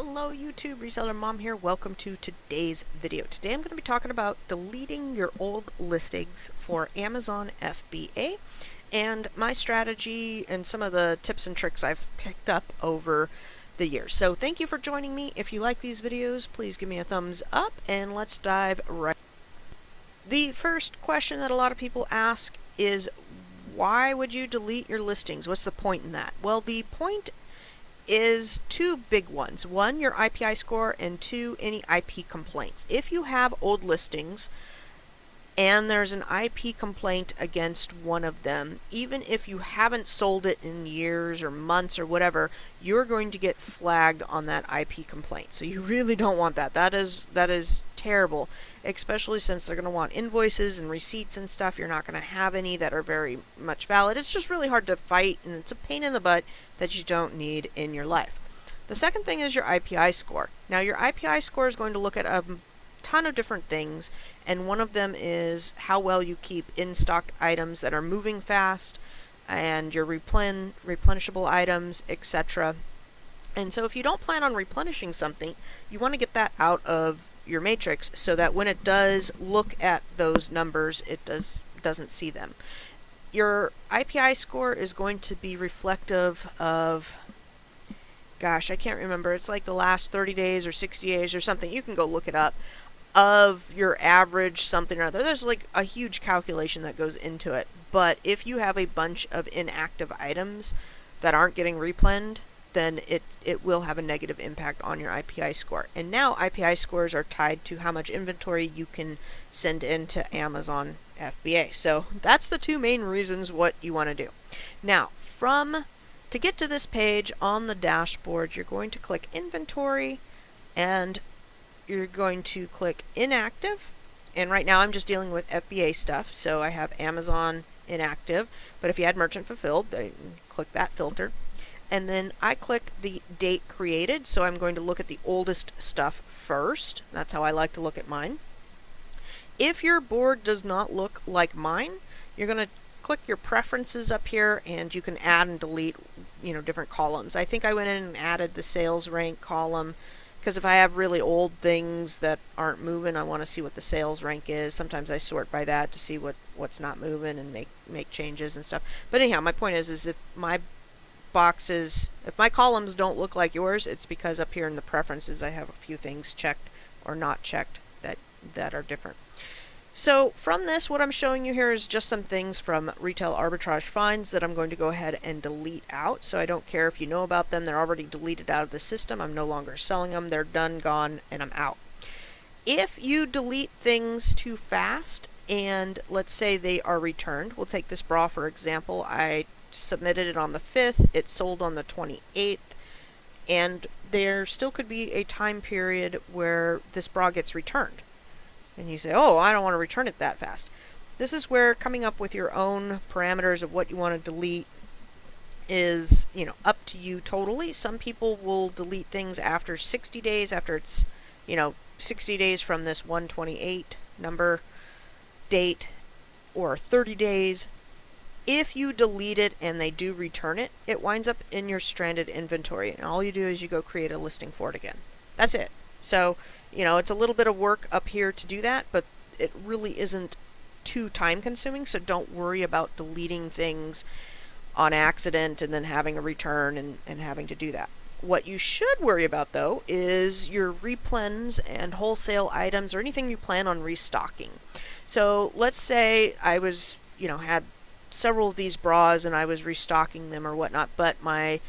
Hello YouTube, Reseller Mom here. Welcome to today's video. Today I'm going to be talking about deleting your old listings for Amazon FBA and my strategy and some of the tips and tricks I've picked up over the years. So thank you for joining me. If you like these videos, please give me a thumbs up and let's dive right. The first question that a lot of people ask is, why would you delete your listings? What's the point in that? Well, the point is two big ones. One, your IPI score, and two, any IP complaints. If you have old listings and there's an IP complaint against one of them, even if you haven't sold it in years or months or whatever, you're going to get flagged on that IP complaint. So you really don't want that. That is terrible, especially since they're going to want invoices and receipts and stuff. You're not going to have any that are very much valid. It's just really hard to fight, and it's a pain in the butt that you don't need in your life. The second thing is your IPI score. Now, your IPI score is going to look at a ton of different things, and one of them is how well you keep in-stock items that are moving fast and your replenishable items, etc. And so if you don't plan on replenishing something, you want to get that out of your matrix so that when it does look at those numbers, it doesn't see them. Your IPI score is going to be reflective of, gosh, I can't remember, it's like the last 30 days or 60 days or something. You can go look it up, of your average something or other. There's like a huge calculation that goes into it. But if you have a bunch of inactive items that aren't getting replened, then it will have a negative impact on your IPI score. And now IPI scores are tied to how much inventory you can send into Amazon FBA. So that's the two main reasons what you want to do. Now, to get to this page on the dashboard, you're going to click Inventory and you're going to click Inactive. And right now I'm just dealing with FBA stuff, so I have Amazon inactive. But if you had Merchant Fulfilled, then click that filter. And then I click the date created, so I'm going to look at the oldest stuff first. That's how I like to look at mine. If your board does not look like mine, you're going to click your preferences up here and you can add and delete, different columns. I think I went in and added the sales rank column because if I have really old things that aren't moving, I want to see what the sales rank is. Sometimes I sort by that to see what's not moving and make changes and stuff. But anyhow, my point is if my columns don't look like yours, it's because up here in the preferences I have a few things checked or not checked that are different. So from this, what I'm showing you here is just some things from retail arbitrage finds that I'm going to go ahead and delete out. So I don't care if you know about them. They're already deleted out of the system. I'm no longer selling them. They're done, gone, and I'm out. If you delete things too fast and let's say they are returned, we'll take this bra for example. I submitted it on the 5th. It sold on the 28th. And there still could be a time period where this bra gets returned. And you say, oh, I don't want to return it that fast. This is where coming up with your own parameters of what you want to delete is, up to you totally. Some people will delete things after 60 days, after it's, 60 days from this 128 number date, or 30 days. If you delete it and they do return it, it winds up in your stranded inventory. And all you do is you go create a listing for it again. That's it. So, it's a little bit of work up here to do that, but it really isn't too time consuming, so don't worry about deleting things on accident and then having a return and having to do that. What you should worry about, though, is your replens and wholesale items or anything you plan on restocking. So let's say I was, had several of these bras and I was restocking them or whatnot, but my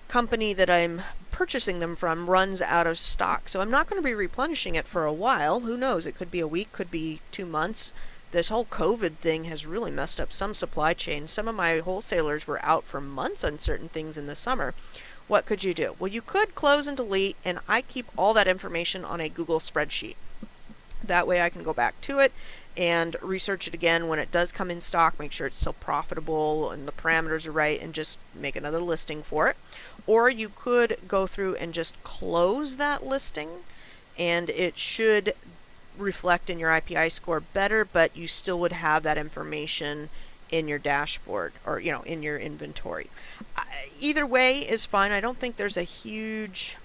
company that I'm purchasing them from runs out of stock. So I'm not going to be replenishing it for a while. Who knows? It could be a week, could be 2 months. This whole COVID thing has really messed up some supply chains. Some of my wholesalers were out for months on certain things in the summer. What could you do? Well, you could close and delete, and I keep all that information on a Google spreadsheet. That way I can go back to it and research it again when it does come in stock, make sure it's still profitable and the parameters are right, and just make another listing for it. Or you could go through and just close that listing and it should reflect in your IPI score better, but you still would have that information in your dashboard or in your inventory. Either way is fine. I don't think there's a huge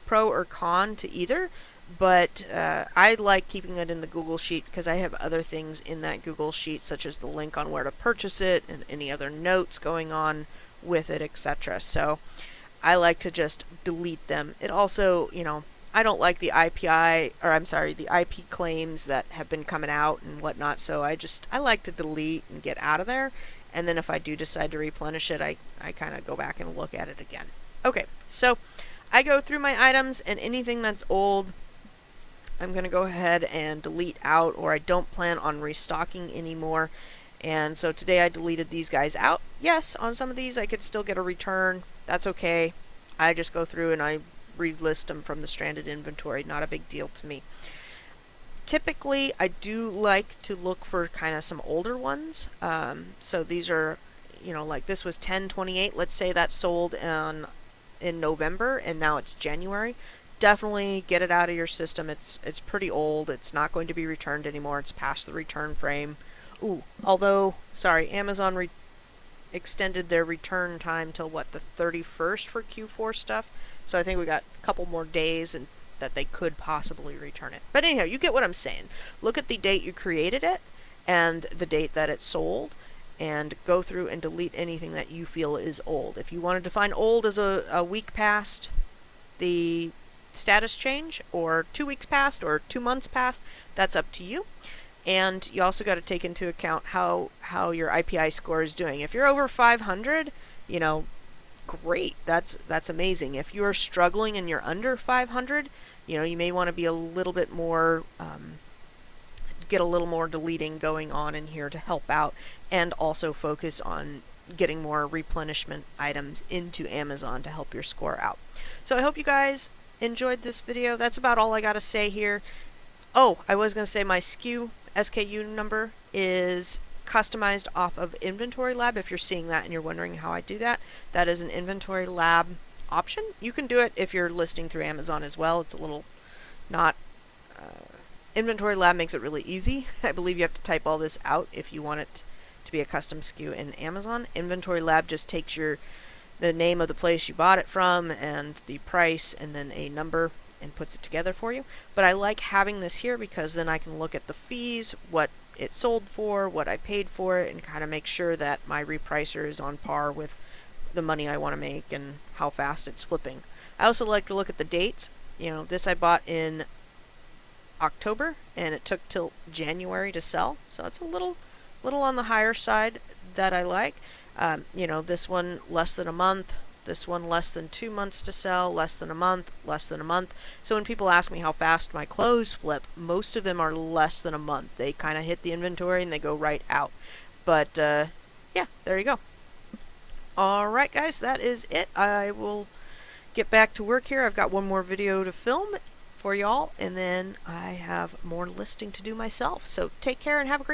pro or con to either, but I like keeping it in the Google Sheet because I have other things in that Google Sheet, such as the link on where to purchase it and any other notes going on with it, etc. So I like to just delete them. It also, I don't like the the IP claims that have been coming out and whatnot, so I like to delete and get out of there. And then if I do decide to replenish it, I kind of go back and look at it again. Okay, so I go through my items, and anything that's old, I'm going to go ahead and delete out, or I don't plan on restocking anymore. And so today I deleted these guys out. Yes, on some of these I could still get a return. That's okay. I just go through and I relist them from the stranded inventory. Not a big deal to me. Typically, I do like to look for kind of some older ones. So these are, like this was 10/28. Let's say that sold in November and now it's January. Definitely get it out of your system. It's pretty old. It's not going to be returned anymore. It's past the return frame. Ooh, although, sorry, Amazon extended their return time till what, the 31st for Q4 stuff. So I think we got a couple more days and that they could possibly return it. But anyhow, you get what I'm saying. Look at the date you created it and the date that it sold, and go through and delete anything that you feel is old. If you want to define old as a week past the status change, or 2 weeks past, or 2 months past, that's up to you. And you also got to take into account how your IPI score is doing. If you're over 500, great. That's amazing. If you're struggling and you're under 500, you may want to be a little bit more, get a little more deleting going on in here to help out, and also focus on getting more replenishment items into Amazon to help your score out. So I hope you guys enjoyed this video. That's about all I got to say here. Oh, I was going to say my SKU number is customized off of Inventory Lab. If you're seeing that and you're wondering how I do that, that is an Inventory Lab option. You can do it if you're listing through Amazon as well. It's a little not... Inventory Lab makes it really easy. I believe you have to type all this out if you want it to be a custom SKU in Amazon. Inventory Lab just takes the name of the place you bought it from and the price and then a number and puts it together for you. But I like having this here because then I can look at the fees, what it sold for, what I paid for it, and kind of make sure that my repricer is on par with the money I want to make and how fast it's flipping. I also like to look at the dates. This I bought in October and it took till January to sell, so it's a little on the higher side that I like. This one less than a month, this one less than 2 months to sell, less than a month, less than a month. So when people ask me how fast my clothes flip, most of them are less than a month. They kind of hit the inventory and they go right out. But yeah, there you go. Alright guys, that is it. I will get back to work here. I've got one more video to film for y'all, and then I have more listing to do myself. So take care and have a great